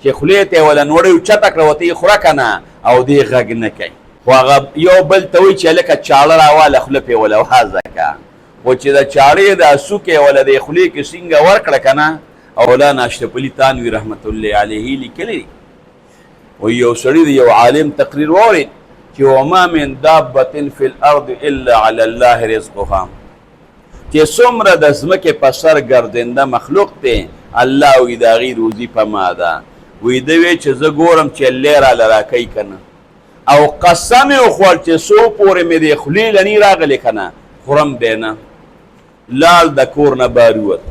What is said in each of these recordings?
چې خولې ته یې وله نوړی اوچته کړه ورته یې خوره که نه او دې غږ نه کوي خو هغه یو بل ته وایي چې هلکه چاړه راواله خوله پې وله وازه که خو چې د چاړې دا سوکې وله د خولې کې سینګه ورکړه که نه او مولانا اشرف علي تانوي رحمت الله علیه لیکلی و یو سړي د یو عالم تقریر واورېد چې وما من دابة فی الارض الا علی الله رزقها چې څومره د ځمکې په سر ګرځنده مخلوق دی الله وی د هغې روزي په ما ده وی ده وی چې زه ګورم چې الله راله راکوي که نه او قسم یې وخوړ چې څو پورې مې د خولې لنی راغلی که نه خورم دی نه لال د کور نه بار ووت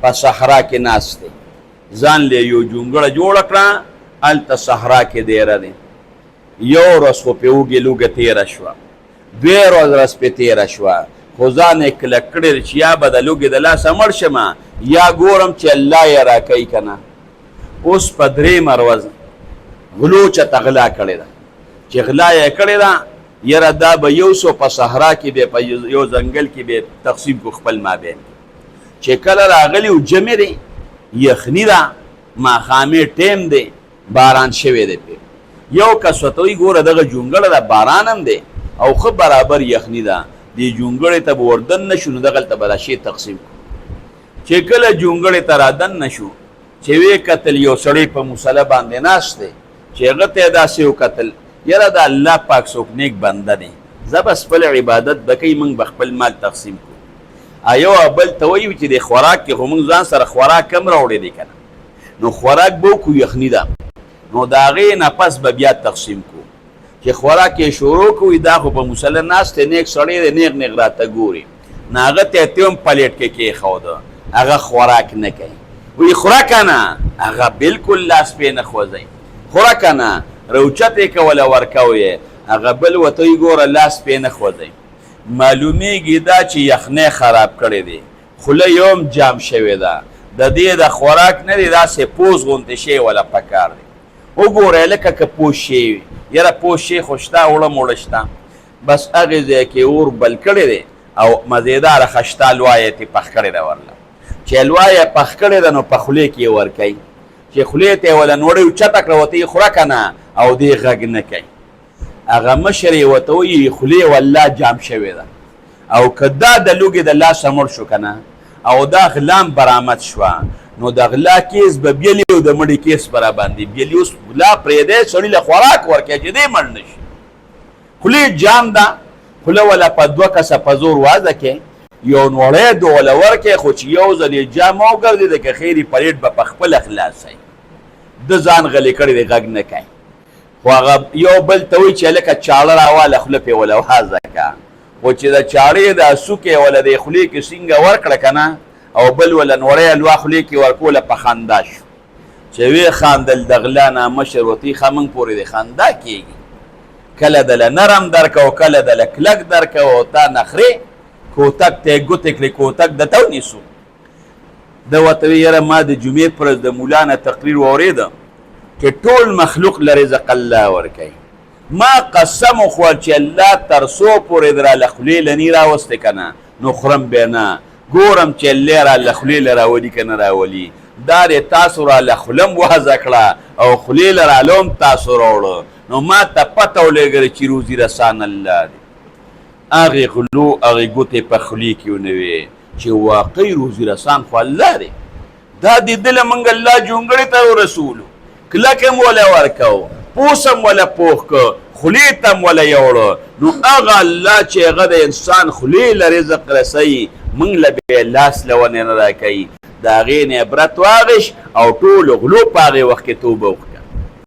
په صحرا کې ناست دی ځان له یو جونګړه جوړه کړه هلته صحرا کې دیره دی یو ورځ خو پې اوږې لوږه تېره شوه دوی ورځ پې تېره شوه خو ځان یې کلک کړی چې یا به د لوږې د لاسه مړ شمه یا ګورم چې الله یې راکوي که نه اوس په درېیمه ورځ غلو چته غلا کړې ده چې غلا یې کړې ده یاره دا به یو څو په صحرا کې به په یو ځنګل کې به تقسیم کو خپل مابین چې کله راغلی و جمع دی یخني ده ماښامې ټیم دی باران شوی دی پې یو کس ورته وایي ګوره دغه جونګړه ده باران هم دی او ښه برابر یخني ده دې جونګړې ته به وردن نه شو نو دغلته به دا شی تقسیم کړو چې کله جونګړې ته رادن نه شو چې ویې کتل یو سړی په مسله باندې ناست دی چې هغه ته یې داسې وکتل یاره د الله پاک څوک نیک بنده دی زه بس خپل عبادت به کوي موږ به خپل مال تقسیم کړو یو بل ته وایي چې د خوراک کې خو موږ ځان سره خوراک هم راوړی دی که نه نو خوراک به وکړو یخني ده نو د هغې نه پس به بیا تقسیم کړو چې خوراک یې شروع کوي دا خو په مسله ناست دی نیک سړی دی نیغ نیغ راته ګوري نو هغه ته یې هم پلیټ کې کېښوده هغه خوراک نه کوي وی خوره که نه هغه بلکل لاس پې نه خوځئ خوره که نه روچت یې کوله ورکوی هغه بل ورته وایي ګوره لاس پې نه خوځئ معلومیږي دا چې یخنۍ خراب کړی دی خوله یو هم جام شوې ده د دې د خوراک نه دی داسې پوز غوندې شی وله پکار دی وګورئ لکه که پوز شی وي یاره پوز شی خو شته اوړه موړه شته بس هغې ځای کې اور بل کړی دی او مزېداره خشته لوایه یې ترې پخ کړې ده ورله چې لوایه یې پخ کړې ده نو په خولې کې یې ورکوي چې خولې ته یې وله نوړی اوچته کړه ورته یې خوره که نه او دې غږ نه کوي هغه مشر یې ورته وایي خولې والله جام شوې ده او که دا د لوږې د لاسه مړ شو که نه او دا غلام برآمد شوه نو د غلا کیس به بیلي او د مړي کیس به راباندې بیلي اوس غلا پرېږدی سړي له خوراک ورکوي چې دی مړ نه شي خولې جام ده خوله وله په دوه کسه په زور وازه کې یو نوړی د وله ورکوي خو چې یو ځل یې جام وګرځېده که خیر پلیټ به په خپله خلاصوي ده ځان غلی کړی دی غږ نه کوي خو هغه یو بل ته وایي چې هلکه چاړه راواله خوله پې وله وازه که خو چې د چاړې د سوکې وله د خولې کې سینګه ورکړه که نه او بل وله نوړی لوا خولې کې ورکوله په خندا شو چې ویې خاندل د غلا نه مشر ورته ښه موږ پورې د خندا کېږي کله دله نرم درکه او کله دله کلک درکه او تا نخرې کوتک ته یې ګوتې کړې کوتک درته ونیسو ده ورته ویې یاره ما د جمعې پر ورځ د مولا نه تقریر واورېده چې ټول مخلوق له رزق الله ورکوي ما قسم وخوړ چې الله تر څو پورې در له خولې لني راوستی که نه نو خورم بیا نه ګورم چې الله را له خولې له راولي که نه راولي دا دې تاسو را له خوله م وازه کړه او خولې له راله هم تاسو راوړه نو ما ته پته ولېږله چې روزي رسان الله دی هغې غلو هغې ګوتې په خولې کې ونه وې چې واقعي روزي رسان خو الله دی دا دیدله موږ الله جونګړې ته ورسولو کلک هم وله ورکو پوس هم وله پوخ که خولې ته هم وله یوړه نو هغه الله چې هغه د انسان خولې له رزق رسوي موږ له بیا لاس له ونې نه راکوي د هغې نه عبرت واخیست او ټولو غلو په هغې وخت کې توبه وکړه